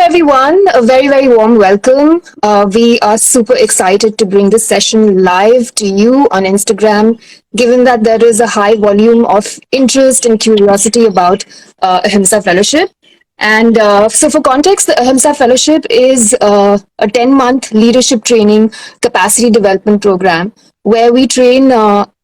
everyone. A very, very warm welcome. We are super excited to bring this session live to you on Instagram, given that there is a high volume of interest and curiosity about Ahimsa Fellowship. And so, for context, the Ahimsa Fellowship is a 10-month leadership training capacity development program where we train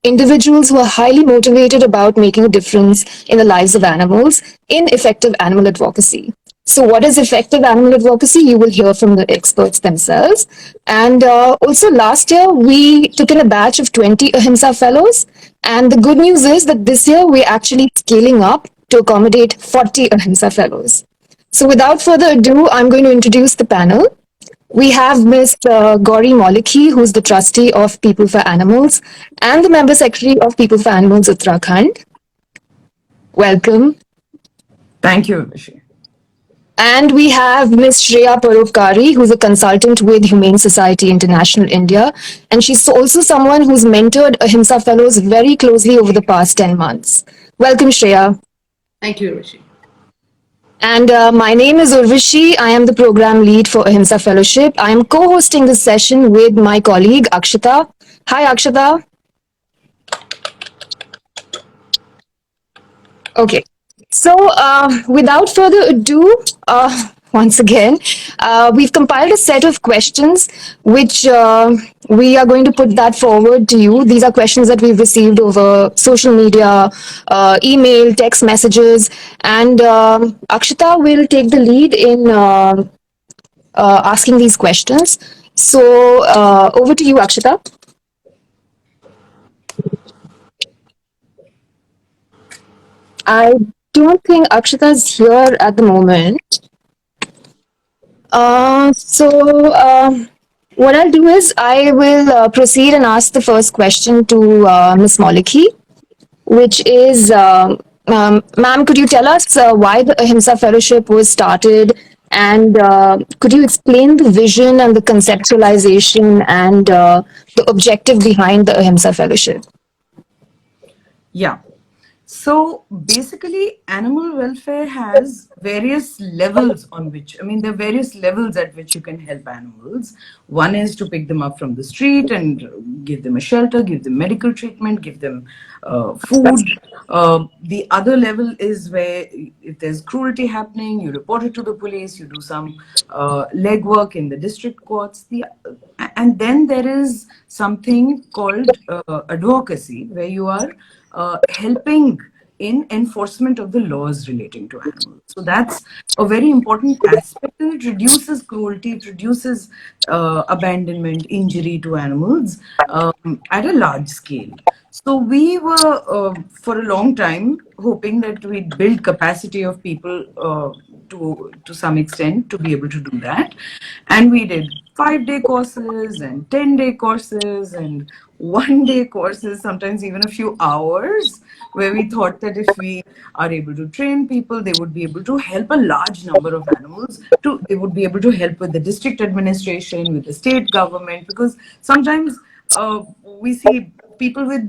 individuals who are highly motivated about making a difference in the lives of animals in effective animal advocacy. So, what is effective animal advocacy? You will hear from the experts themselves. And also, last year, we took in a batch of 20 Ahimsa fellows. And the good news is that this year, we're actually scaling up to accommodate 40 Ahimsa fellows. So, without further ado, I'm going to introduce the panel. We have Ms. Gauri Maulekhi, who's the trustee of People for Animals and the member secretary of People for Animals Uttarakhand. Welcome. Thank you, Rishi. And we have Ms. Shreya Paropkari, who's a consultant with Humane Society International India. And she's also someone who's mentored Ahimsa Fellows very closely over the past 10 months. Welcome, Shreya. Thank you, Rishi. And my name is Urvashi. I am the program lead for Ahimsa Fellowship. I am co-hosting this session with my colleague, Akshita. Hi, Akshita. Okay. So, without further ado, once again, we've compiled a set of questions which we are going to put that forward to you. These are questions that we've received over social media, email, text messages, and Akshita will take the lead in asking these questions. So, over to you, Akshita. I don't think Akshita is here at the moment. What I'll do is I will proceed and ask the first question to Ms. Maulekhi, which is, ma'am, could you tell us why the Ahimsa Fellowship was started, and could you explain the vision and the conceptualization and the objective behind the Ahimsa Fellowship? Yeah. So basically, animal welfare has various levels on which, there are various levels at which you can help animals. One is to pick them up from the street and give them a shelter, give them medical treatment, give them food. The other level is where if there's cruelty happening, you report it to the police, you do some legwork in the district courts. And then there is something called advocacy, where you are helping in enforcement of the laws relating to animals. So that's a very important aspect, and it reduces cruelty, it reduces abandonment, injury to animals at a large scale. So we were, for a long time, hoping that we'd build capacity of people to some extent to be able to do that. And we did 5-day courses and 10-day courses and 1-day courses, sometimes even a few hours, where we thought that if we are able to train people, they would be able to help a large number of animals. They would be able to help with the district administration, with the state government, because sometimes we see people with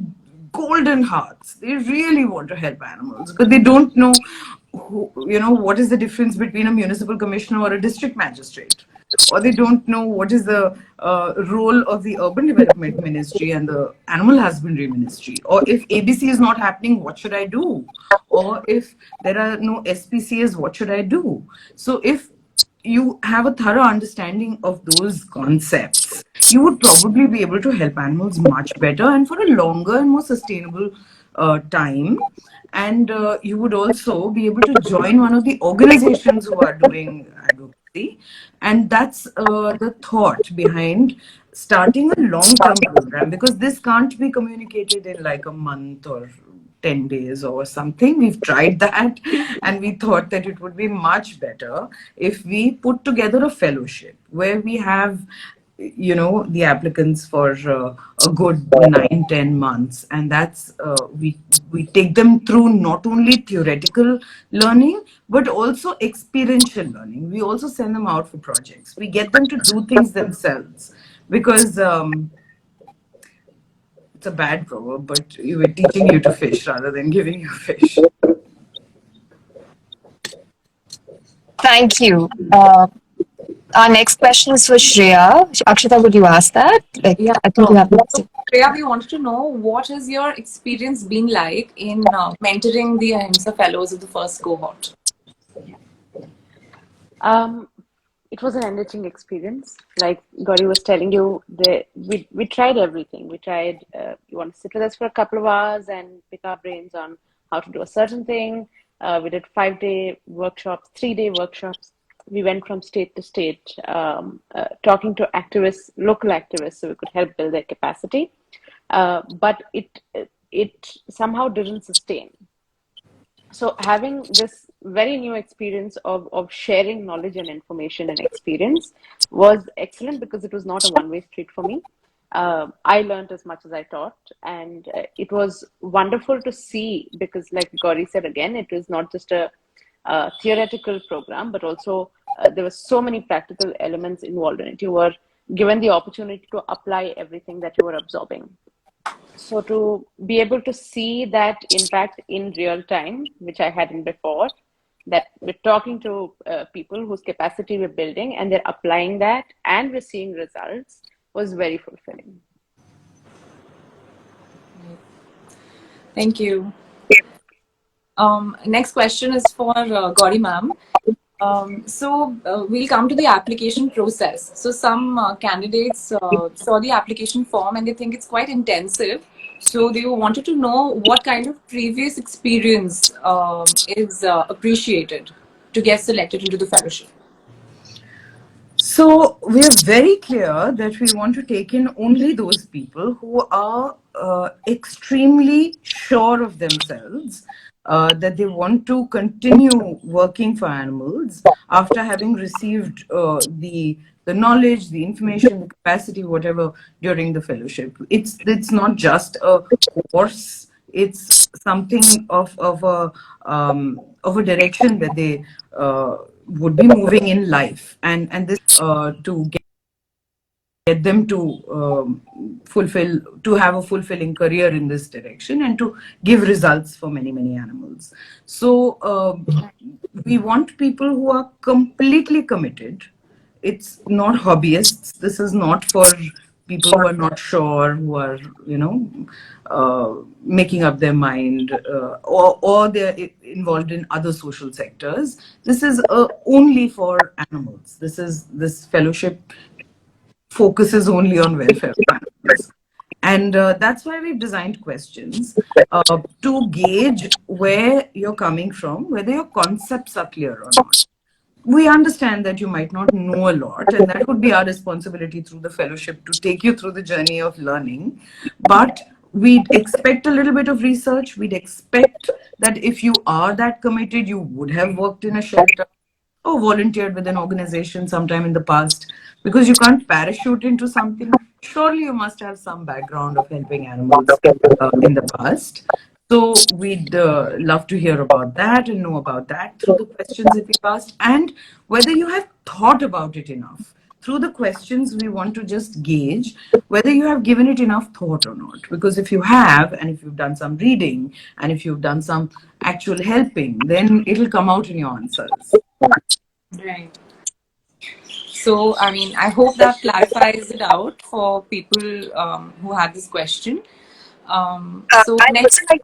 golden hearts. They really want to help animals, but they don't know what is the difference between a municipal commissioner or a district magistrate, or they don't know what is the role of the urban development ministry and the animal husbandry ministry, or if ABC is not happening, what should I do, or if there are no SPCAs, what should I do. So if you have a thorough understanding of those concepts, you would probably be able to help animals much better and for a longer and more sustainable time. And you would also be able to join one of the organizations who are doing advocacy. And that's the thought behind starting a long-term program, because this can't be communicated in like a month or 10 days or something. We've tried that, and we thought that it would be much better if we put together a fellowship where we have the applicants for a good 9-10 months, and that's we take them through not only theoretical learning but also experiential learning. We also send them out for projects. We get them to do things themselves, because it's a bad proverb, but we're teaching you to fish rather than giving you fish. Thank you. Our next question is for Shreya. Akshita, would you ask that? Yeah, I think you sure. have So, that. Shreya, we wanted to know what has your experience been like in mentoring the Ahimsa Fellows of the first cohort? Um, it was an enriching experience. Like Gauri was telling you, we tried everything. We tried. You want to sit with us for a couple of hours and pick our brains on how to do a certain thing. We did 5-day workshops, 3-day workshops. We went from state to state, talking to activists, local activists, so we could help build their capacity. But it somehow didn't sustain. So having this very new experience of sharing knowledge and information and experience was excellent because it was not a one-way street for me. I learned as much as I taught, and it was wonderful to see because, like Gauri said again, it was not just a theoretical program, but also there were so many practical elements involved in it. You were given the opportunity to apply everything that you were absorbing. So to be able to see that impact in real time, which I hadn't before, that we're talking to people whose capacity we're building and they're applying that and we're seeing results was very fulfilling. Thank you. Next question is for Gauri ma'am. We'll come to the application process. So some candidates saw the application form and they think it's quite intensive. So they wanted to know what kind of previous experience is appreciated to get selected into the fellowship. So we're very clear that we want to take in only those people who are extremely sure of themselves, that they want to continue working for animals after having received the knowledge, the information, the capacity, whatever during the fellowship. It's not just a course. It's something of a direction that they would be moving in life, and this to get them to have a fulfilling career in this direction and to give results for many animals. So we want people who are completely committed. It's not hobbyists. This is not for people who are not sure, who are making up their mind, or they're involved in other social sectors. This is only for animals. This fellowship focuses only on welfare of animals. And that's why we've designed questions to gauge where you're coming from, whether your concepts are clear or not. We understand that you might not know a lot, and that would be our responsibility through the fellowship to take you through the journey of learning. But we'd expect a little bit of research. We'd expect that if you are that committed, you would have worked in a shelter or volunteered with an organization sometime in the past, because you can't parachute into something. Surely you must have some background of helping animals in the past. So we'd love to hear about that and know about that through the questions that we've asked, and whether you have thought about it enough. Through the questions, we want to just gauge whether you have given it enough thought or not. Because if you have, and if you've done some reading, and if you've done some actual helping, then it'll come out in your answers. Right. So, I mean, I hope that clarifies it out for people who had this question. I'd Next. just like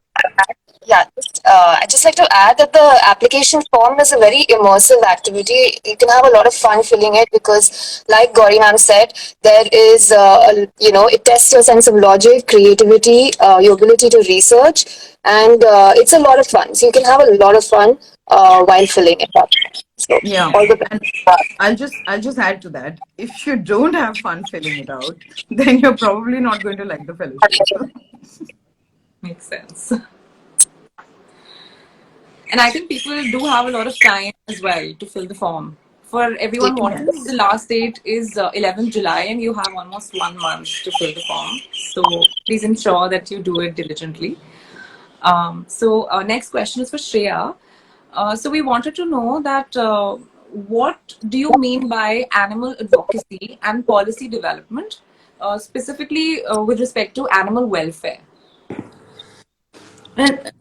I'd just like to add that the application form is a very immersive activity. You can have a lot of fun filling it because, like Gauri ma'am said, there is, it tests your sense of logic, creativity, your ability to research, and it's a lot of fun. So you can have a lot of fun while filling it up. So Yeah, all the and I'll just add to that. If you don't have fun filling it out, then you're probably not going to like the fellowship. Makes sense. And I think people do have a lot of time as well to fill the form. For everyone watching, the last date is 11th July, and you have almost 1 month to fill the form. So please ensure that you do it diligently. Our next question is for Shreya. So we wanted to know that what do you mean by animal advocacy and policy development, specifically with respect to animal welfare? And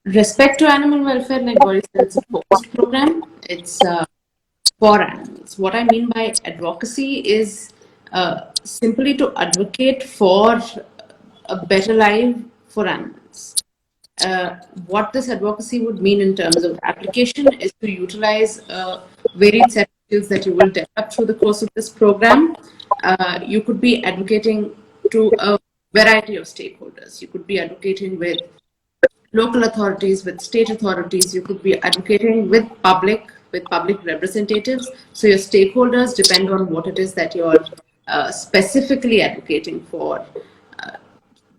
with respect to animal welfare, like Gauri said, it's a focused program. It's for animals. animals. What I mean by advocacy is simply to advocate for a better life for animals. What this advocacy would mean in terms of application is to utilize a varied set of skills that you will develop through the course of this program. You could be advocating to a variety of stakeholders. You could be advocating with local authorities, with state authorities. You could be advocating with public representatives. So your stakeholders depend on what it is that you're specifically advocating for.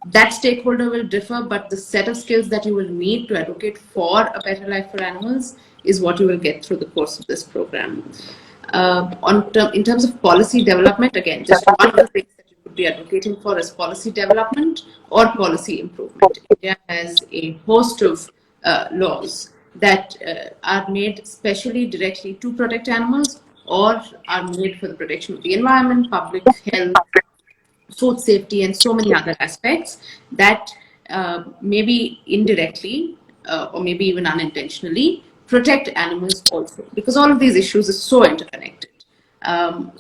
That stakeholder will differ, but the set of skills that you will need to advocate for a better life for animals is what you will get through the course of this program. In terms of policy development, again, just one of the things that you could be advocating for is policy development or policy improvement. India has a host of laws that are made specially directly to protect animals or are made for the protection of the environment, public health, food safety, and so many other aspects that maybe indirectly or maybe even unintentionally protect animals also, because all of these issues are so interconnected.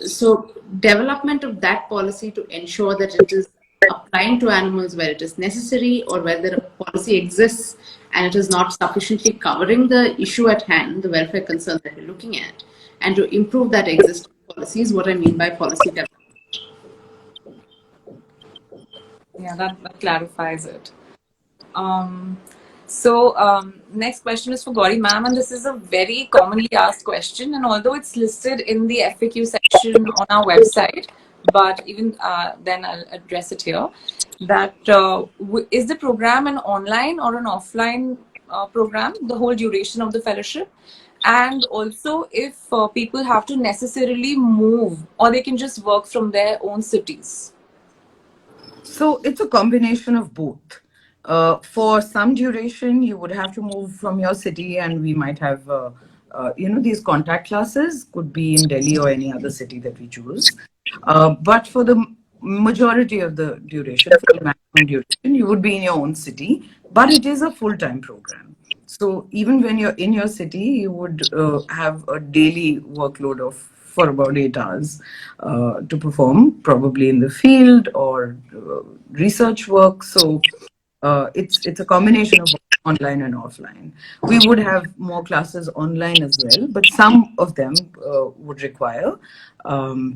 So development of that policy to ensure that it is applying to animals where it is necessary, or whether a policy exists and it is not sufficiently covering the issue at hand, the welfare concern that we're looking at, and to improve that existing policy is what I mean by policy development. Yeah, that clarifies it. Next question is for Gauri ma'am, and this is a very commonly asked question, and although it's listed in the FAQ section on our website, but even then I'll address it here, that is the program an online or an offline program, the whole duration of the fellowship? And also if people have to necessarily move, or they can just work from their own cities? So it's a combination of both. For some duration, you would have to move from your city, and we might have, these contact classes could be in Delhi or any other city that we choose. But for the majority of the duration, for the maximum duration, you would be in your own city, but it is a full-time program. So even when you're in your city, you would have a daily workload of for about 8 hours to perform, probably in the field or research work. So it's a combination of online and offline. We would have more classes online as well, but some of them would require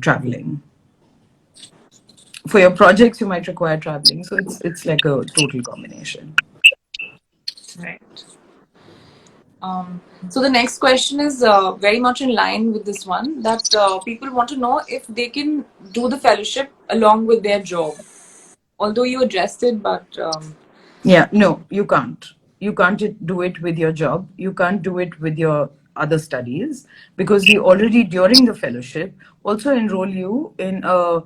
traveling. For your projects, you might require traveling. So it's like a total combination. Right. So the next question is very much in line with this one, that people want to know if they can do the fellowship along with their job. Although you addressed it, but... Yeah, no, you can't. You can't do it with your job. You can't do it with your other studies, because we already during the fellowship also enroll you in a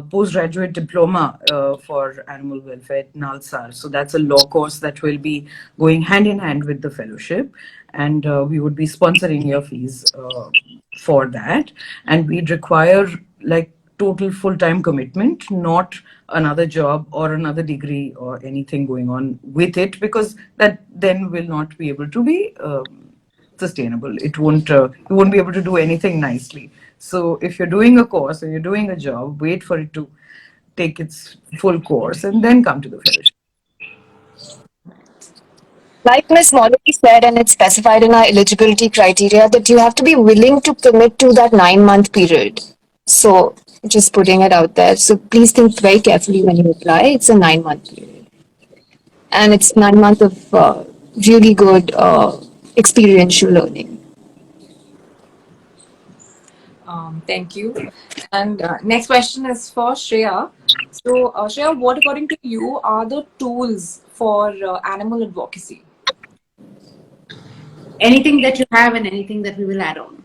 postgraduate diploma for animal welfare at Nalsar. So that's a law course that will be going hand in hand with the fellowship, and we would be sponsoring your fees for that, and we'd require like total full-time commitment, not another job or another degree or anything going on with it, because that then will not be able to be sustainable. It won't, you won't be able to do anything nicely. So if you're doing a course or you're doing a job, wait for it to take its full course and then come to the fellowship. Like Ms. Maulekhi said, and it's specified in our eligibility criteria, that you have to be willing to commit to that 9-month period. So just putting it out there. So please think very carefully when you apply. It's a 9-month period. And it's 9 months of really good experiential learning. Thank you. And next question is for Shreya. So Shreya, what according to you are the tools for animal advocacy? Anything that you have and anything that we will add on.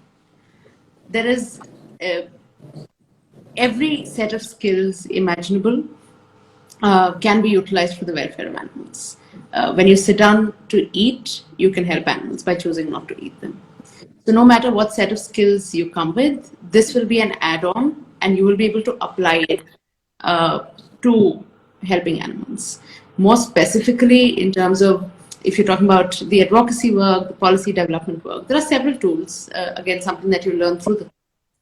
There is every set of skills imaginable can be utilized for the welfare of animals. When you sit down to eat, you can help animals by choosing not to eat them. So no matter what set of skills you come with, this will be an add-on, and you will be able to apply it to helping animals. More specifically, in terms of if you're talking about the advocacy work, the policy development work, there are several tools. Again, something that you learn through the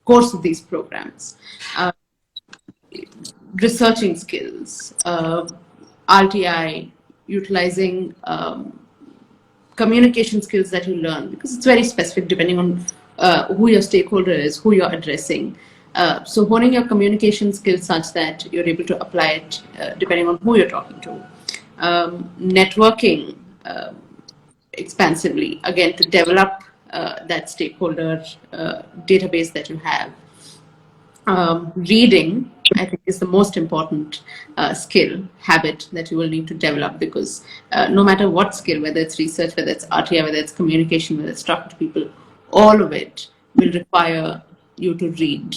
course of these programs. Researching skills, RTI, utilizing communication skills that you learn, because it's very specific depending on who your stakeholder is, who you're addressing. So honing your communication skills such that you're able to apply it depending on who you're talking to. Networking expansively, again, to develop that stakeholder database that you have. Reading, I think, is the most important skill, habit that you will need to develop, because no matter what skill, whether it's research, whether it's RTI, whether it's communication, whether it's talking to people, all of it will require you to read.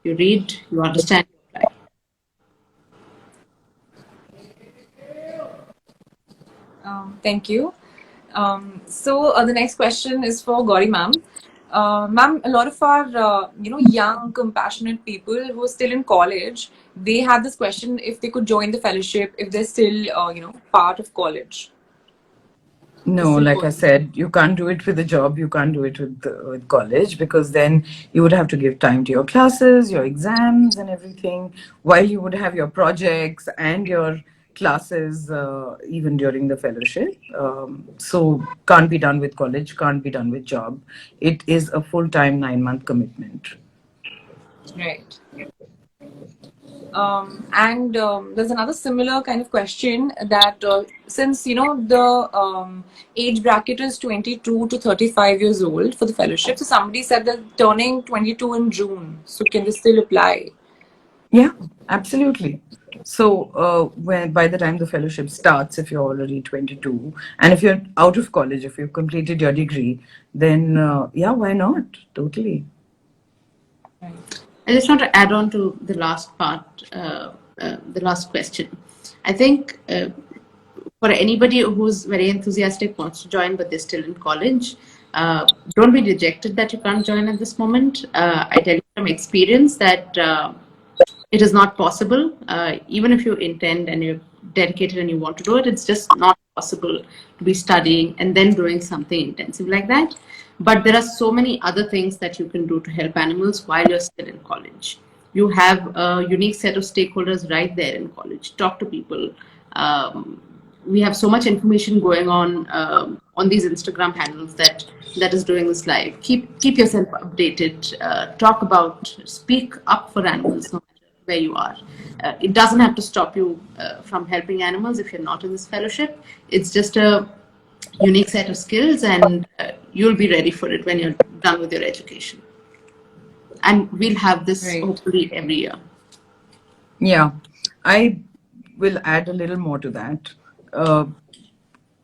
You read, you understand, you apply. Thank you. So the next question is for Gauri ma'am. Ma'am, a lot of our young, compassionate people who are still in college, they have this question if they could join the fellowship if they're still part of college. No, like I said, you can't do it with a job. You can't do it with college, because then you would have to give time to your classes, your exams, and everything. While you would have your projects and your classes even during the fellowship. So can't be done with college. Can't be done with job. It is a full-time 9-month commitment. Right. And there's another similar kind of question that since the age bracket is 22 to 35 years old for the fellowship, so somebody said they're turning 22 in June, so can they still apply? Yeah, absolutely. So when by the time the fellowship starts, if you're already 22, and if you're out of college, if you've completed your degree, then yeah, why not? Totally. I just want to add on to the last part, the last question. I think for anybody who's very enthusiastic, wants to join, but they're still in college, don't be dejected that you can't join at this moment. I tell you from experience that it is not possible. Even if you intend and you're dedicated and you want to do it, it's just not possible to be studying and then doing something intensive like that. But there are so many other things that you can do to help animals while you're still in college. You have a unique set of stakeholders right there in college. Talk to people. We have so much information going on these Instagram handles that is doing this live. Keep yourself updated. Talk about, speak up for animals, no matter where you are. It doesn't have to stop you from helping animals if you're not in this fellowship. It's just a unique set of skills, and you'll be ready for it when you're done with your education. And we'll have this hopefully every year. Yeah, I will add a little more to that.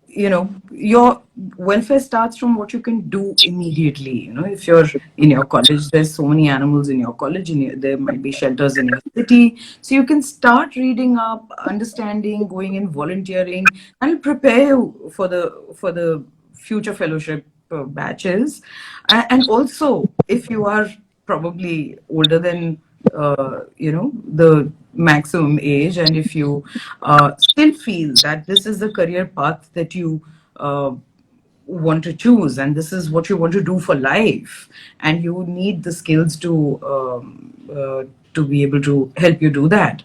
Your welfare starts from what you can do immediately. If you're in your college, there's so many animals in your college, and there might be shelters in your city. So you can start reading up, understanding, going in volunteering, and prepare you for the future fellowship batches. And also, if you are probably older than the maximum age, and if you still feel that this is the career path that you want to choose, and this is what you want to do for life, and you need the skills to be able to help you do that,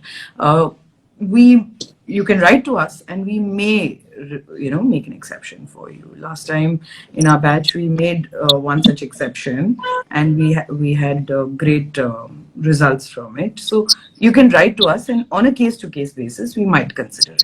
you can write to us, and we may make an exception for you. Last time in our batch we made one such exception, and we had great results from it. So you can write to us, and on a case to case basis we might consider it.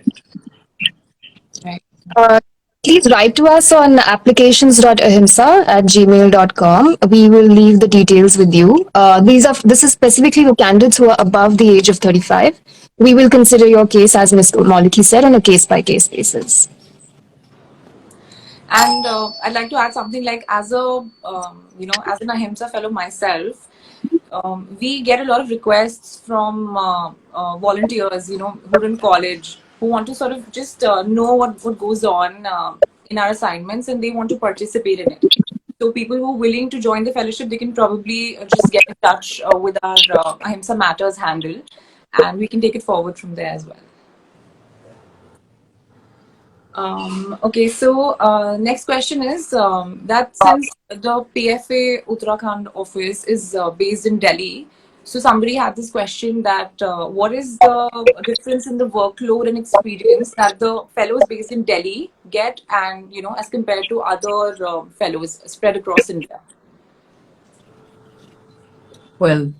Uh, Please write to us on applications.ahimsa@gmail.com. We will leave the details with you. This is specifically for candidates who are above the age of 35. We will consider your case, as Ms. Maulekhi said, on a case by case basis. And I'd like to add something like, as a as an Ahimsa fellow myself, we get a lot of requests from volunteers, who are in college, who want to sort of just know what goes on in our assignments, and they want to participate in it. So people who are willing to join the fellowship, they can probably just get in touch with our Ahimsa Matters handle, and we can take it forward from there as well. Okay, so next question is that since the PFA Uttarakhand office is based in Delhi, so somebody had this question that what is the difference in the workload and experience that the fellows based in Delhi get, and as compared to other fellows spread across India? Well,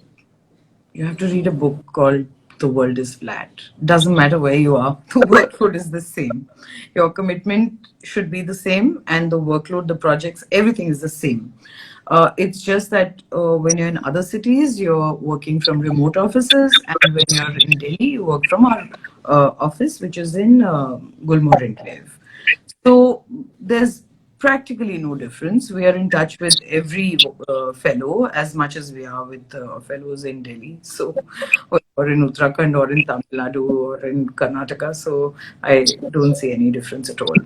you have to read a book called The World is Flat. Doesn't matter where you are, the workload is the same. Your commitment should be the same, and the workload, the projects, everything is the same. It's just that when you're in other cities, you're working from remote offices, and when you're in Delhi, you work from our office, which is in Gulmore Enclave. So there's practically no difference. We are in touch with every fellow as much as we are with fellows in Delhi. So, or in Uttarakhand, or in Tamil Nadu, or in Karnataka. So I don't see any difference at all.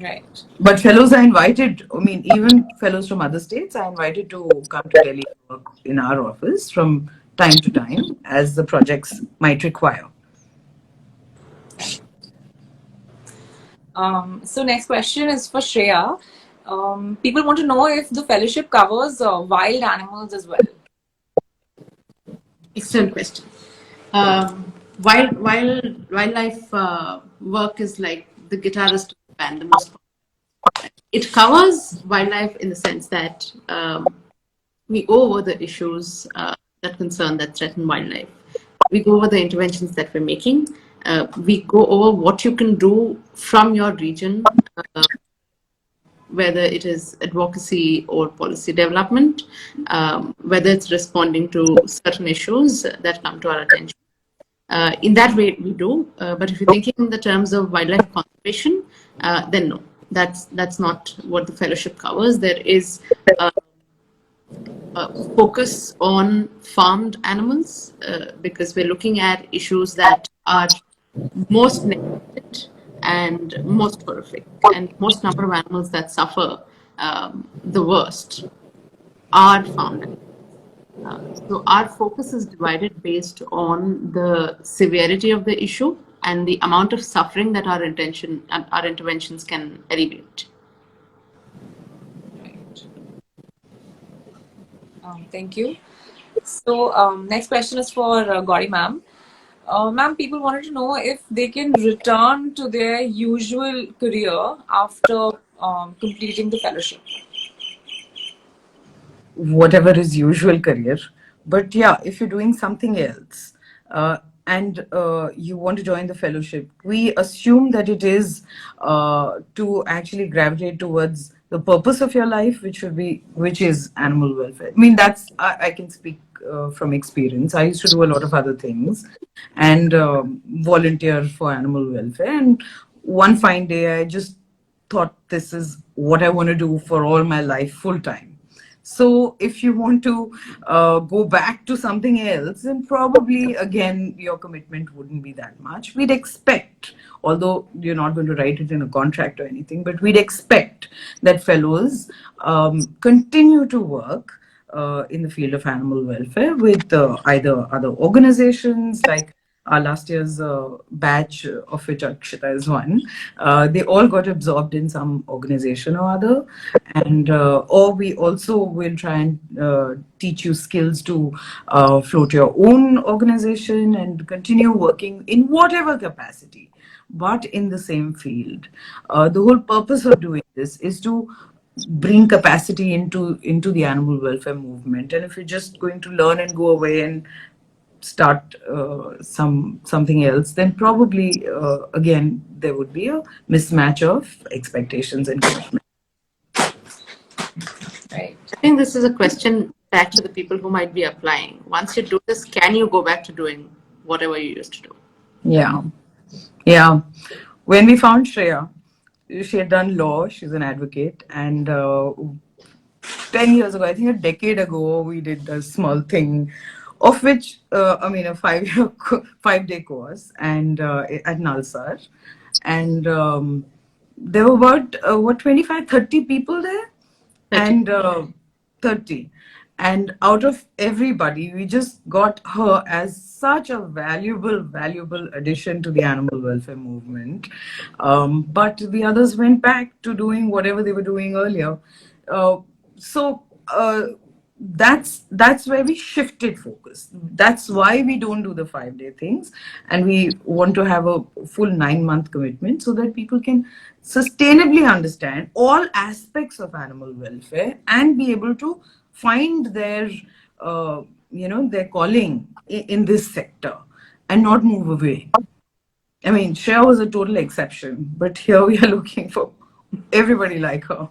Right. But fellows are invited. I mean, even fellows from other states are invited to come to Delhi and work in our office from time to time as the projects might require. So next question is for Shreya. People want to know if the fellowship covers wild animals as well. Excellent question. Wildlife work is like the guitarist of the band, the most. It covers wildlife in the sense that we go over the issues that threaten wildlife. We go over the interventions that we're making. We go over what you can do from your region, whether it is advocacy or policy development, whether it's responding to certain issues that come to our attention. In that way, we do. But if you're thinking in the terms of wildlife conservation, then no, that's not what the fellowship covers. There is focus on farmed animals because we're looking at issues that are most neglected and most horrific, and most number of animals that suffer the worst are farmed animals. So our focus is divided based on the severity of the issue and the amount of suffering that our interventions can alleviate. Thank you. So next question is for Gauri ma'am. Ma'am, people wanted to know if they can return to their usual career after completing the fellowship. Whatever is usual career. But yeah, if you're doing something else and you want to join the fellowship, we assume that it is to actually gravitate towards the purpose of your life, which is animal welfare. I mean, I can speak from experience. I used to do a lot of other things and volunteer for animal welfare. And one fine day, I just thought this is what I want to do for all my life, full time. So if you want to go back to something else, then probably again your commitment wouldn't be that much. We'd expect, although you're not going to write it in a contract or anything, but we'd expect that fellows continue to work in the field of animal welfare with either other organizations like last year's batch of which Akshita is one. They all got absorbed in some organization or other, and or we also will try and teach you skills to float your own organization and continue working in whatever capacity, but in the same field. The whole purpose of doing this is to bring capacity into the animal welfare movement. And if you're just going to learn and go away and start something else, then probably again there would be a mismatch of expectations and commitment. Right. I think this is a question back to the people who might be applying. Once you do this, can you go back to doing whatever you used to do? Yeah. When we found Shreya, she had done law. She's an advocate, and 10 years ago, I think a decade ago, we did a small thing, of which, a 5-day course, and at Nalsar. And there were about, 25, 30 people there? 30. And 30. And out of everybody, we just got her as such a valuable addition to the animal welfare movement. But the others went back to doing whatever they were doing earlier. So that's where we shifted focus. That's why we don't do the 5-day things, and we want to have a full 9-month commitment so that people can sustainably understand all aspects of animal welfare and be able to find their their calling in this sector and not move away. I mean, Shreya was a total exception, but here we are looking for everybody like her.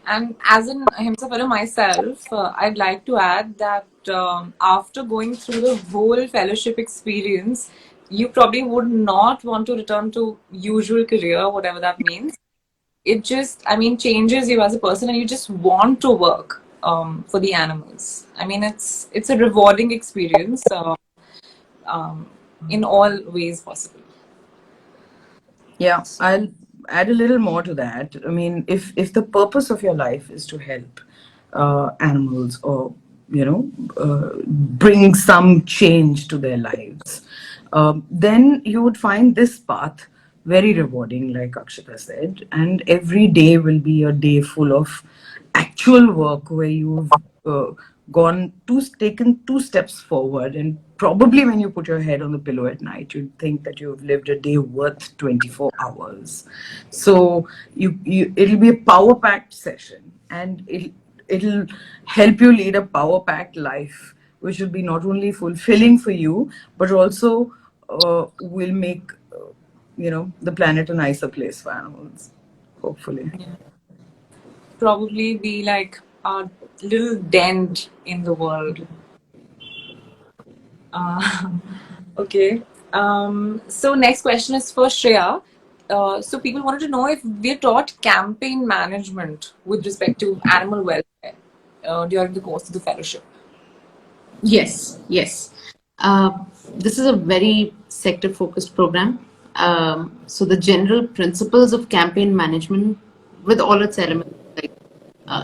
And as an Ahimsa fellow myself, I'd like to add that after going through the whole fellowship experience, you probably would not want to return to usual career, whatever that means. It just, I mean, changes you as a person, and you just want to work for the animals. I mean, it's a rewarding experience in all ways possible. Yeah, I'll add a little more to that. I mean, if the purpose of your life is to help animals, or bring some change to their lives, then you would find this path very rewarding, like Akshita said. And every day will be a day full of actual work where you've uh, taken 2 steps forward, and probably when you put your head on the pillow at night, you'd think that you've lived a day worth 24 hours. So it'll be a power packed session, and it'll help you lead a power packed life, which will be not only fulfilling for you, but also will make the planet a nicer place for animals, hopefully. Probably be like a little dent in the world. Uh, okay. So next question is for Shreya. So people wanted to know if we're taught campaign management with respect to animal welfare during the course of the fellowship. Yes, yes. This is a very sector focused program. So the general principles of campaign management with all its elements like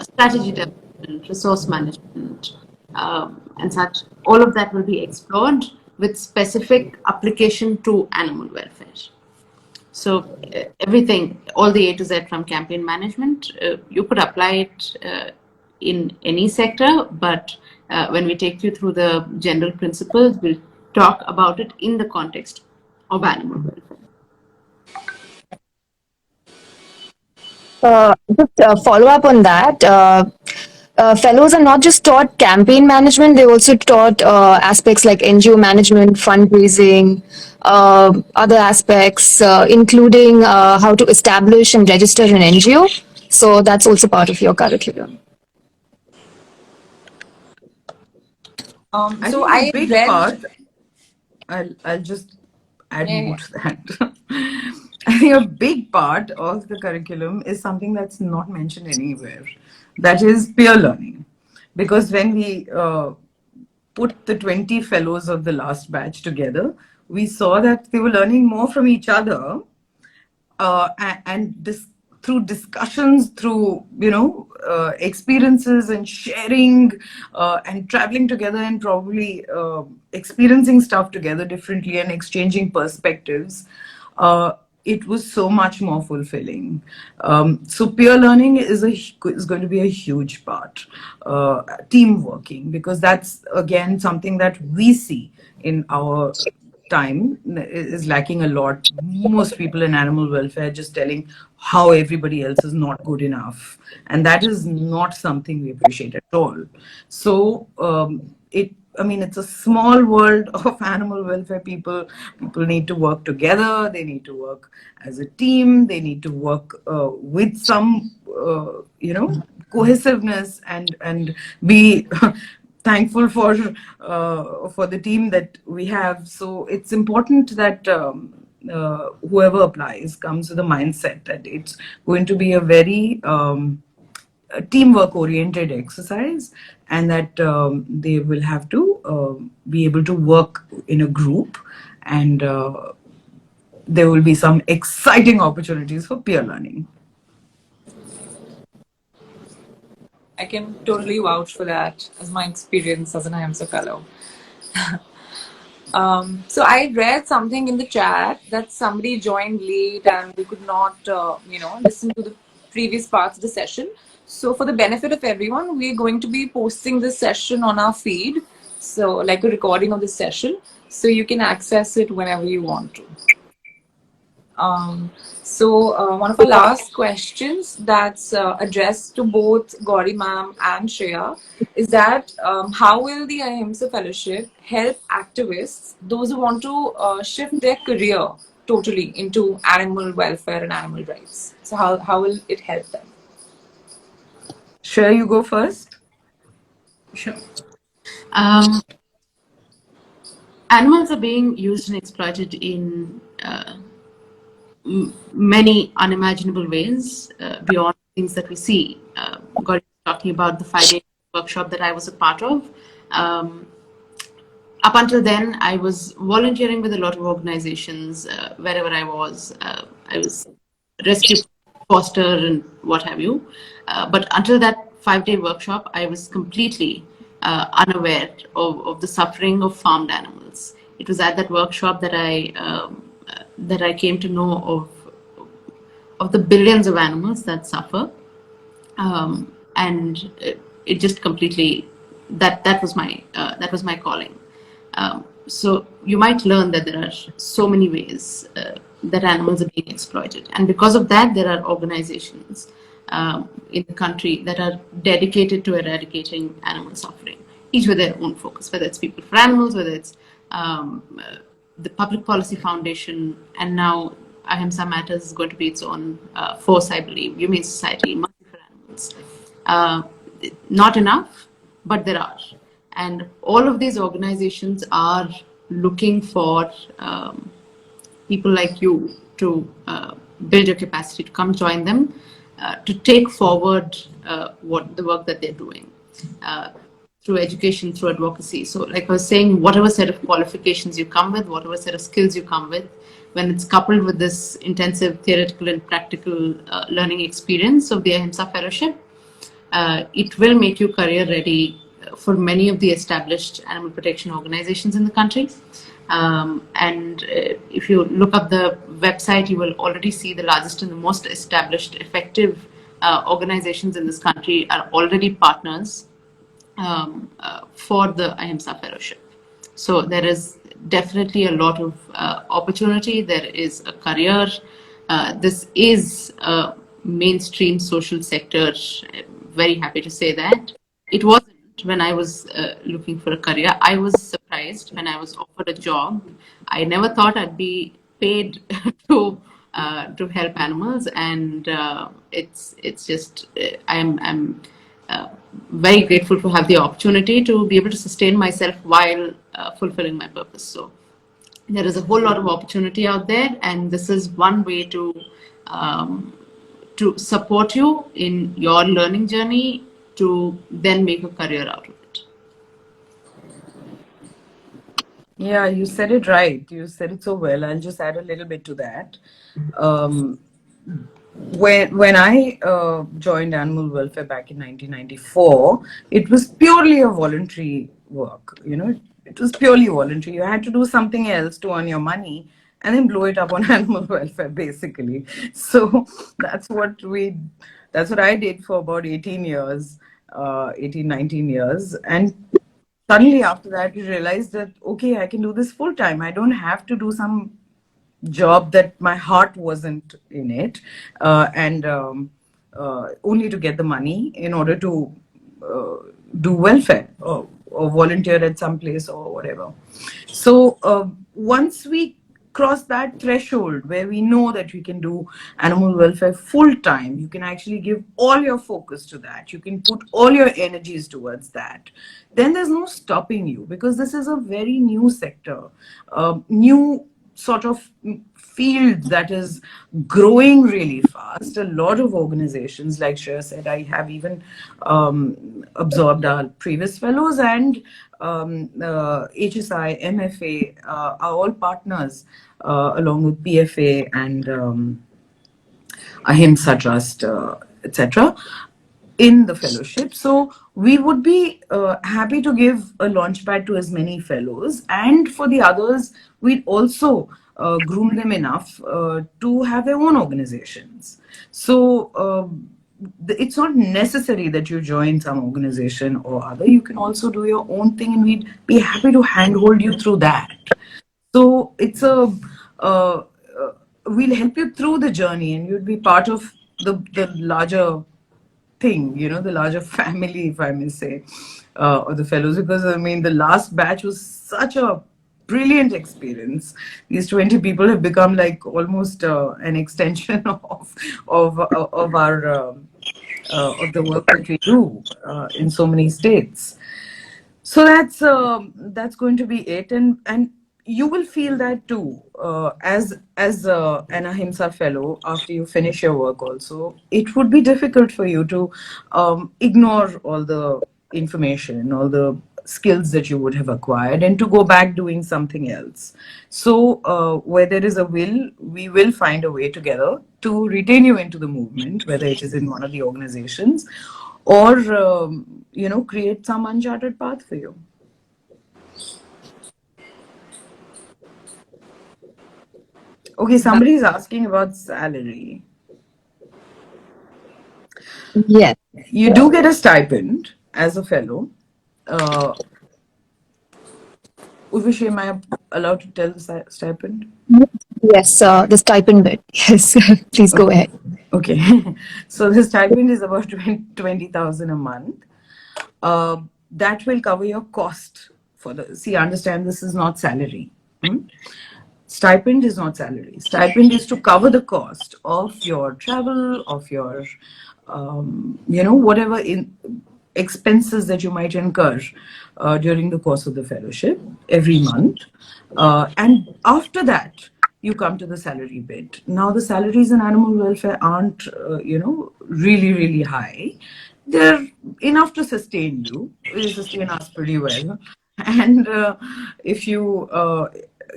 strategy development, resource management, and such, all of that will be explored with specific application to animal welfare. So everything, all the A to Z from campaign management, you could apply it in any sector, but when we take you through the general principles, we'll talk about it in the context of animal welfare. Just follow up on that. Fellows are not just taught campaign management, they also taught aspects like NGO management, fundraising, other aspects, including how to establish and register an NGO. So that's also part of your curriculum. I So think a I big read. part, I'll just add Yeah, more to that. I think a big part of the curriculum is something that's not mentioned anywhere. That is peer learning. Because when we put the 20 fellows of the last batch together, we saw that they were learning more from each other, and this through discussions, through experiences and sharing, and traveling together, and probably experiencing stuff together differently and exchanging perspectives. It was so much more fulfilling. So peer learning is going to be a huge part. Team working, because that's again something that we see in our time is lacking a lot. Most people in animal welfare are just telling how everybody else is not good enough, and that is not something we appreciate at all. So I mean, it's a small world of animal welfare people. People need to work together. They need to work as a team. They need to work with some, cohesiveness, and be thankful for the team that we have. So it's important that whoever applies comes with a mindset that it's going to be a very a teamwork oriented exercise, and that they will have to be able to work in a group, and there will be some exciting opportunities for peer learning. I can totally vouch for that as my experience as an Ahimsa fellow. So I read something in the chat that somebody joined late and they could not, listen to the previous parts of the session. So for the benefit of everyone, we're going to be posting this session on our feed. So like a recording of the session. So you can access it whenever you want to. One of our last questions that's addressed to both Gauri ma'am and Shreya is that how will the Ahimsa Fellowship help activists, those who want to shift their career totally into animal welfare and animal rights? So how will it help them? Shreya, you go first. Sure. Animals are being used and exploited in many unimaginable ways beyond things that we see. Gauri was talking about the 5-day workshop that I was a part of. Up until then, I was volunteering with a lot of organizations wherever I was. I was rescue, foster, and what have you. But until that 5-day workshop, I was completely unaware of the suffering of farmed animals. It was at that workshop that I came to know of the billions of animals that suffer, and it just completely that was my calling. So you might learn that there are so many ways that animals are being exploited, and because of that, there are organizations in the country that are dedicated to eradicating animal suffering, each with their own focus, whether it's People for Animals, whether it's the Public Policy Foundation, and now Ahimsa Matters is going to be its own force, I believe, Humane Society, Mercy for Animals. Not enough, but there are. And all of these organizations are looking for people like you to build your capacity, to come join them, to take forward what the work that they're doing through education, through advocacy. So like I was saying, whatever set of qualifications you come with, whatever set of skills you come with, when it's coupled with this intensive theoretical and practical learning experience of the Ahimsa Fellowship, it will make you career ready for many of the established animal protection organizations in the country. And if you look up the website, you will already see the largest and the most established, effective organizations in this country are already partners for the Ahimsa Fellowship. So there is definitely a lot of opportunity. There is a career. This is a mainstream social sector. I'm very happy to say that. It wasn't when I was looking for a career. I was surprised when I was offered a job. I never thought I'd be paid to help animals, and it's just I'm very grateful to have the opportunity to be able to sustain myself while fulfilling my purpose. So there is a whole lot of opportunity out there, and this is one way to support you in your learning journey to then make a career out of it. Yeah, you said it right. You said it so well. I'll just add a little bit to that. When I joined animal welfare back in 1994, it was purely a voluntary work. You know, it was purely voluntary. You had to do something else to earn your money and then blow it up on animal welfare, basically. So that's what I did for about 18 years, 18, 19 years. And suddenly after that, you realize that, okay, I can do this full time. I don't have to do some job that my heart wasn't in it, and only to get the money in order to do welfare or volunteer at some place or whatever. So once we cross that threshold where we know that we can do animal welfare full time, you can actually give all your focus to that, you can put all your energies towards that, then there's no stopping you, because this is a very new sector, new sort of field that is growing really fast. A lot of organizations, like Shreya said, I have even absorbed our previous fellows, and HSI, MFA are all partners along with PFA and Ahimsa Trust, etc. in the fellowship. So we would be happy to give a launchpad to as many fellows, and for the others, we'd also groom them enough to have their own organizations. So it's not necessary that you join some organization or other. You can also do your own thing, and we'd be happy to handhold you through that. So it's a uh, we'll help you through the journey, and you'd be part of the larger thing, the larger family, if I may say, of the fellows. Because I mean, the last batch was such a brilliant experience. These 20 people have become like almost an extension of our of the work that we do in so many states. So that's going to be it, and you will feel that too as an Ahimsa fellow. After you finish your work, also it would be difficult for you to ignore all the information, all the skills that you would have acquired, and to go back doing something else. So where there is a will, we will find a way together to retain you into the movement, whether it is in one of the organizations or create some uncharted path for you. Okay, somebody is asking about salary. Yes. You do get a stipend as a fellow. Urvashi, am I allowed to tell the stipend? Yes, the stipend bit. Yes, please go ahead. Okay. So the stipend is about 20,000 a month. That will cover your cost for the. See, understand, this is not salary. Stipend is not salary. Stipend is to cover the cost of your travel, of your, whatever expenses that you might incur during the course of the fellowship every month. And after that, you come to the salary bit. Now, the salaries in animal welfare aren't, really, really high. They're enough to sustain you. They sustain us pretty well. And if you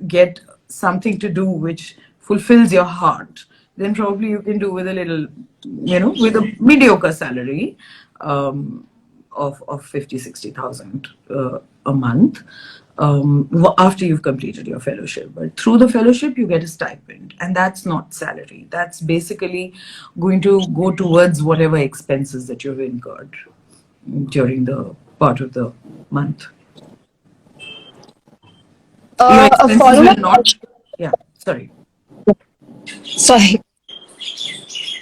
get something to do which fulfills your heart, then probably you can do with a little, with a mediocre salary of 50,000-60,000 a month after you've completed your fellowship. But through the fellowship, you get a stipend, and that's not salary. That's basically going to go towards whatever expenses that you've incurred during the part of the month. Your A expenses will follow-up not. question. Yeah, sorry. Sorry.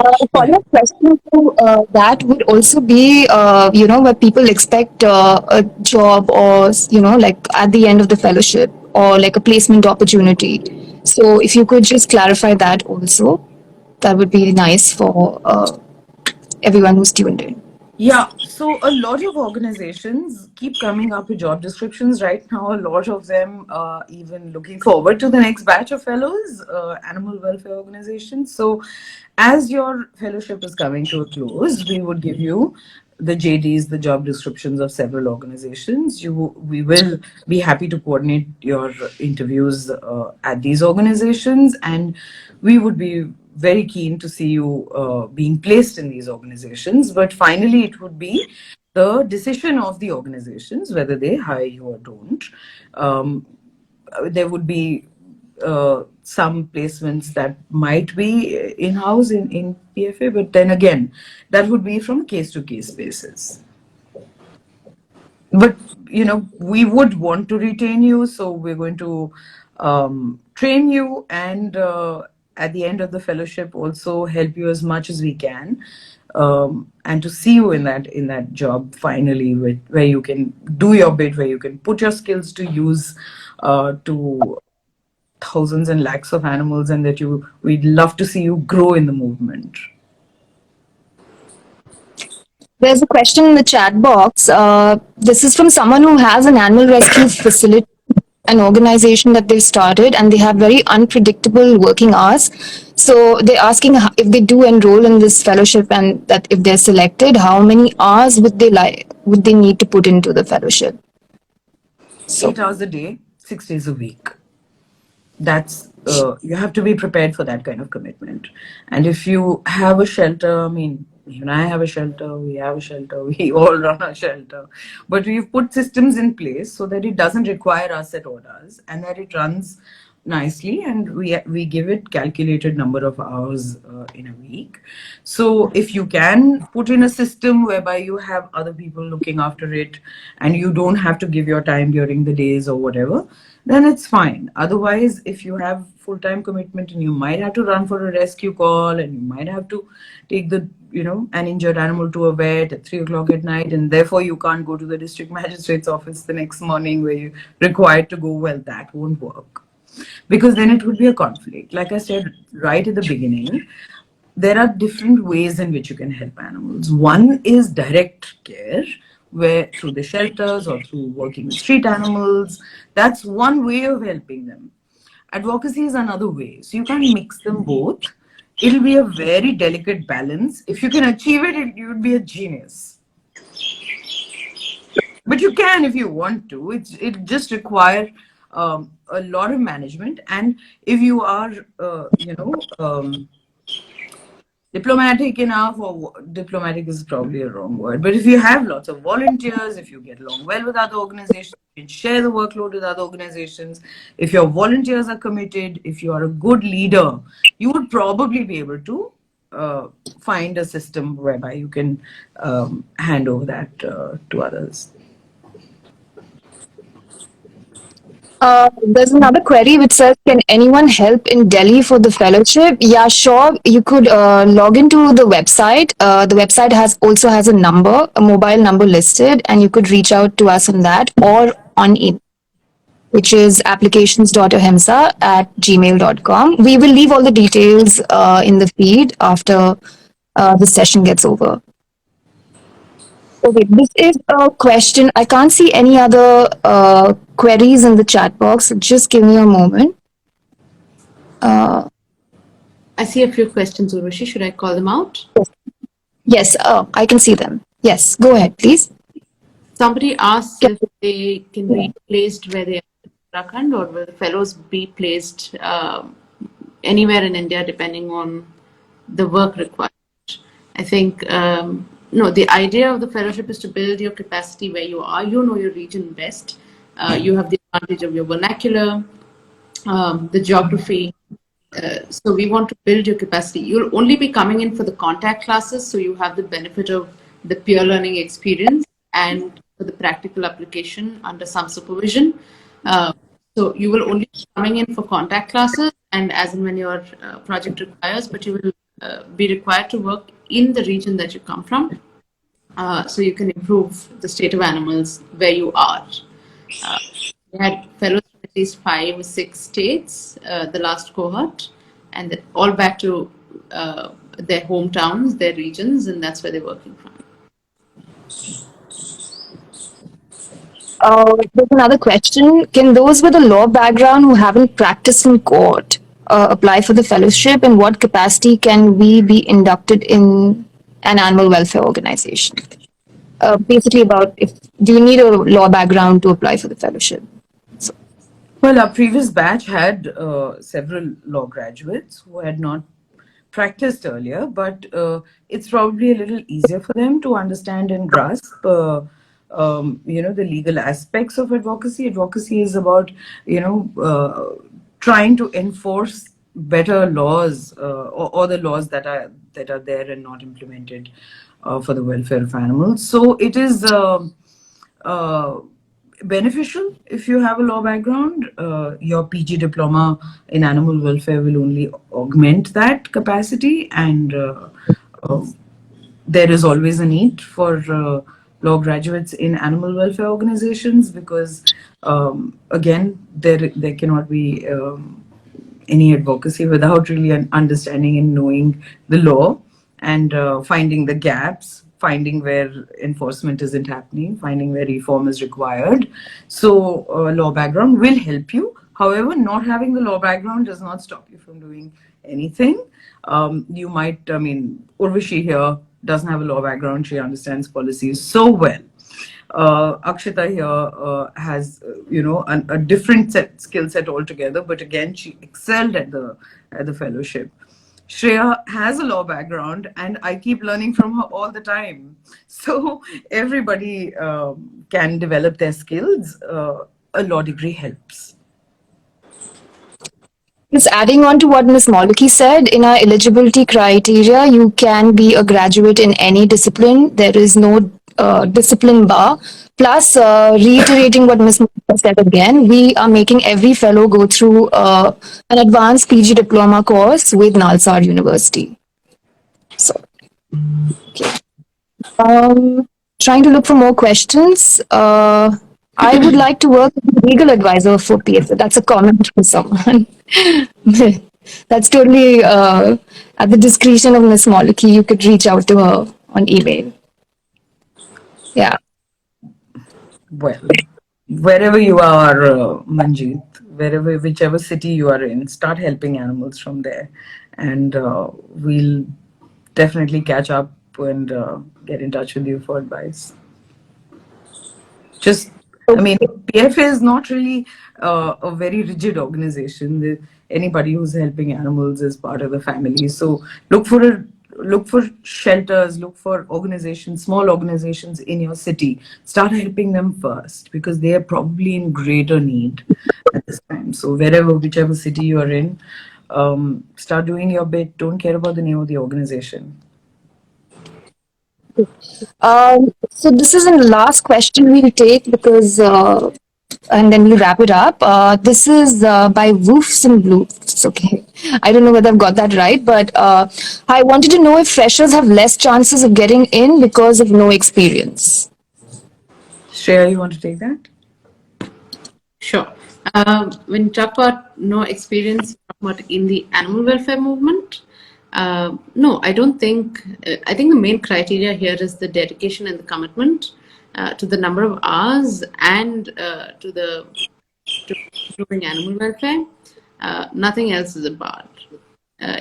A Go ahead. follow-up question to that would also be, where people expect a job or, like at the end of the fellowship or like a placement opportunity. So if you could just clarify that also, that would be nice for everyone who's tuned in. Yeah, so a lot of organizations keep coming up with job descriptions right now. A lot of them are even looking forward to the next batch of fellows, animal welfare organizations. So, as your fellowship is coming to a close, we would give you the JDs, the job descriptions of several organizations. We will be happy to coordinate your interviews at these organizations, and we would be very keen to see you being placed in these organizations. But finally, it would be the decision of the organizations whether they hire you or don't. There would be some placements that might be in-house in PFA, but then again, that would be from case-to-case basis. But we would want to retain you, so we're going to train you, and at the end of the fellowship also help you as much as we can, and to see you in that job finally, where you can do your bit, where you can put your skills to use to thousands and lakhs of animals, and that we'd love to see you grow in the movement. There's a question in the chat box. This is from someone who has an animal rescue facility, an organization that they've started, and they have very unpredictable working hours. So they're asking if they do enroll in this fellowship, and that if they're selected, how many hours would they need to put into the fellowship? So 8 hours a day, 6 days a week. That's you have to be prepared for that kind of commitment. And if you have a shelter, I mean, You and I have a shelter, we have a shelter, we all run a shelter. But we've put systems in place so that it doesn't require us at orders and that it runs nicely, and we give it calculated number of hours in a week. So if you can put in a system whereby you have other people looking after it and you don't have to give your time during the days or whatever, then it's fine. Otherwise, if you have full-time commitment and you might have to run for a rescue call and you might have to take the an injured animal to a vet at 3 o'clock at night, and therefore you can't go to the district magistrate's office the next morning where you're required to go, well, that won't work, because then it would be a conflict. Like I said right at the beginning, there are different ways in which you can help animals. One is direct care, where through the shelters or through working with street animals. That's one way of helping them. Advocacy is another way. So you can't mix them both. It'll be a very delicate balance. If you can achieve it, you would be a genius. But you can if you want to. It just requires a lot of management. And if you are, diplomatic enough, or diplomatic is probably a wrong word, but if you have lots of volunteers, if you get along well with other organizations, you can share the workload with other organizations. If your volunteers are committed, if you are a good leader, you would probably be able to find a system whereby you can hand over that to others. There's another query which says, can anyone help in Delhi for the fellowship? Yeah, sure. You could log into the website. The website also has a number, a mobile number listed, and you could reach out to us on that or on email, which is applications.ahimsa@gmail.com. We will leave all the details in the feed after the session gets over. Okay, this is a question. I can't see any other queries in the chat box. Just give me a moment. I see a few questions, Urvashi. Should I call them out? Yes, I can see them. Yes, go ahead, please. Somebody asks if they can be placed where they are in Uttarakhand, or will the fellows be placed anywhere in India depending on the work required. I think, no, the idea of the fellowship is to build your capacity where you are. You know your region best. You have the advantage of your vernacular, the geography. So we want to build your capacity. You'll only be coming in for the contact classes, so you have the benefit of the peer learning experience and for the practical application under some supervision. So you will only be coming in for contact classes and as and when your project requires, but you will be required to work in the region that you come from, so you can improve the state of animals where you are. We had fellows from at least 5 or 6 states, the last cohort, and all back to their hometowns, their regions, and that's where they're working from. There's another question. Can those with a law background who haven't practiced in court apply for the fellowship? In what capacity can we be inducted in an animal welfare organization? Basically about do you need a law background to apply for the fellowship? Well, our previous batch had several law graduates who had not practiced earlier, but it's probably a little easier for them to understand and grasp the legal aspects of advocacy. Advocacy is about trying to enforce better laws or the laws that are there and not implemented for the welfare of animals. So it is beneficial if you have a law background. Your PG diploma in animal welfare will only augment that capacity, and there is always a need for law graduates in animal welfare organizations, because again, there cannot be any advocacy without really an understanding and knowing the law, and finding the gaps, finding where enforcement isn't happening, finding where reform is required. So law background will help you. However, not having the law background does not stop you from doing anything. You might, Urvashi here doesn't have a law background. She understands policies so well. Akshita here has, a different skill set altogether. But again, she excelled at the fellowship. Shreya has a law background, and I keep learning from her all the time. So everybody can develop their skills. A law degree helps. Just adding on to what Ms. Maulekhi said, in our eligibility criteria, you can be a graduate in any discipline. There is no discipline bar. Plus, reiterating what Ms. Maulekhi said again, we are making every fellow go through an advanced PG diploma course with Nalsar University. So, okay. Trying to look for more questions. I would like to work as a legal advisor for PFA. That's a comment from someone. That's totally at the discretion of Miss Maulekhi. You could reach out to her on email. Yeah. Well, wherever you are, Manjeet, whichever city you are in, start helping animals from there, and we'll definitely catch up and get in touch with you for advice. Just, I mean, PFA is not really a very rigid organization. Anybody who's helping animals is part of the family. So look for shelters, look for organizations, small organizations in your city. Start helping them first because they are probably in greater need at this time. So whichever city you are in, start doing your bit. Don't care about the name of the organization. So this is the last question we'll take because, and then we'll wrap it up. This is by Woofs and Bloofs. Okay, I don't know whether I've got that right, but I wanted to know if freshers have less chances of getting in because of no experience. Shreya, you want to take that? Sure. When you talk about no experience, about in the animal welfare movement, no, I don't think. I think the main criteria here is the dedication and the commitment to the number of hours and to improving animal welfare. Nothing else is a bar.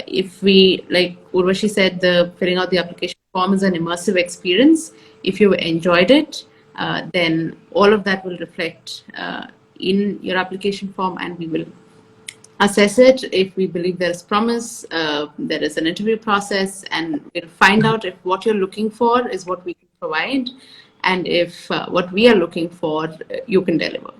If we, like Urvashi said, the filling out the application form is an immersive experience. If you enjoyed it, then all of that will reflect in your application form, and we will assess it. If we believe there is promise, there is an interview process, and we'll find out if what you're looking for is what we can provide, and if what we are looking for, you can deliver.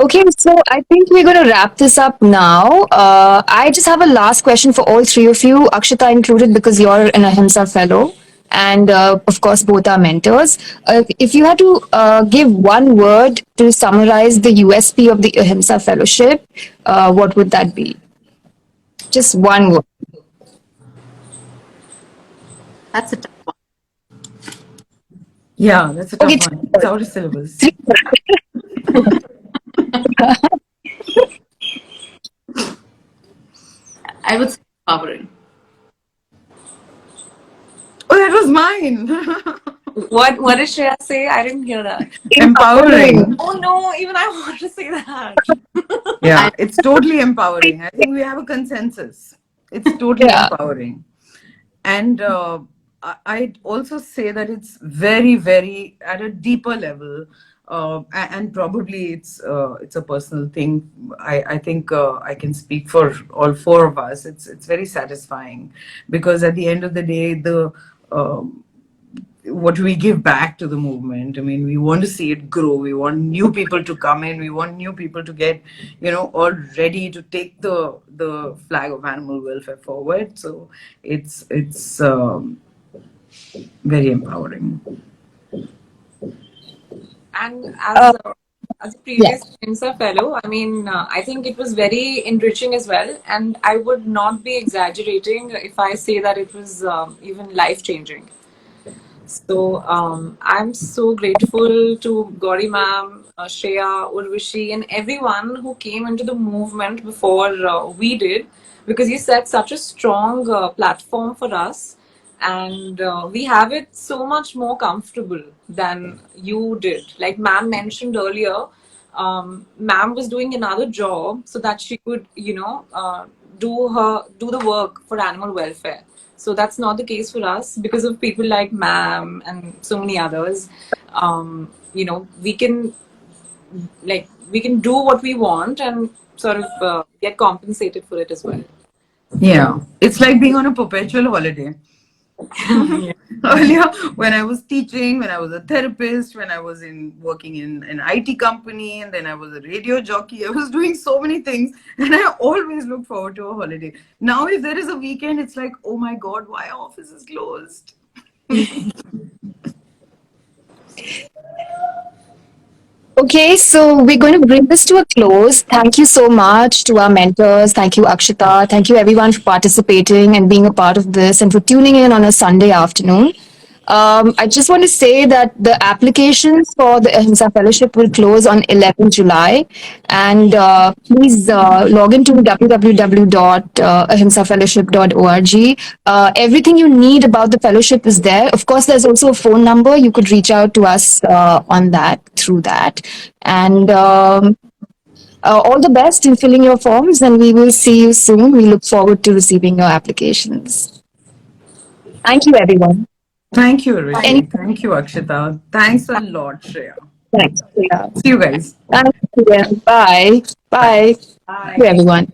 Okay, so I think we're going to wrap this up now. I just have a last question for all three of you, Akshita included, because you're an Ahimsa Fellow. And of course, both are mentors. If you had to give one word to summarize the USP of the Ahimsa Fellowship, what would that be? Just one word. That's a tough one. Yeah, that's a tough Okay, one. It's out of syllabus. I would say empowering. Oh, that was mine. What did Shreya say? I didn't hear that. Empowering. Oh no, even I want to say that. Yeah, it's totally empowering. I think we have a consensus. It's totally empowering. And I'd also say that it's very, very at a deeper level. And probably it's a personal thing. I think I can speak for all four of us. It's very satisfying because at the end of the day, what we give back to the movement. I mean, we want to see it grow. We want new people to come in. We want new people to get, all ready to take the flag of animal welfare forward. So it's very empowering. And as a previous Ahimsa fellow, I mean, I think it was very enriching as well. And I would not be exaggerating if I say that it was even life changing. So I'm so grateful to Gauri ma'am, Shreya, Urvashi, and everyone who came into the movement before we did, because you set such a strong platform for us, and we have it so much more comfortable than you did. Like ma'am mentioned earlier, ma'am was doing another job so that she could, do the work for animal welfare. So that's not the case for us because of people like ma'am and so many others. We can do what we want, and sort of get compensated for it as well. Yeah, it's like being on a perpetual holiday. Earlier, when I was teaching, when I was a therapist, when I was in working in an IT company, and then I was a radio jockey, I was doing so many things, and I always look forward to a holiday. Now, if there is a weekend, it's like, oh my God, why our office is closed? Okay, so we're going to bring this to a close. Thank you so much to our mentors. Thank you, Akshita. Thank you, everyone, for participating and being a part of this and for tuning in on a Sunday afternoon. I just want to say that the applications for the Ahimsa Fellowship will close on 11th July. And please log into www.ahimsafellowship.org. Everything you need about the fellowship is there. Of course, there's also a phone number. You could reach out to us on that, through that. And all the best in filling your forms, and we will see you soon. We look forward to receiving your applications. Thank you, everyone. Thank you, Any Rishi. Thank you, Akshita. Thanks a lot, Shreya. thanks. Yeah. See you guys. Thank you. Bye. Bye. Bye. Thank you, everyone.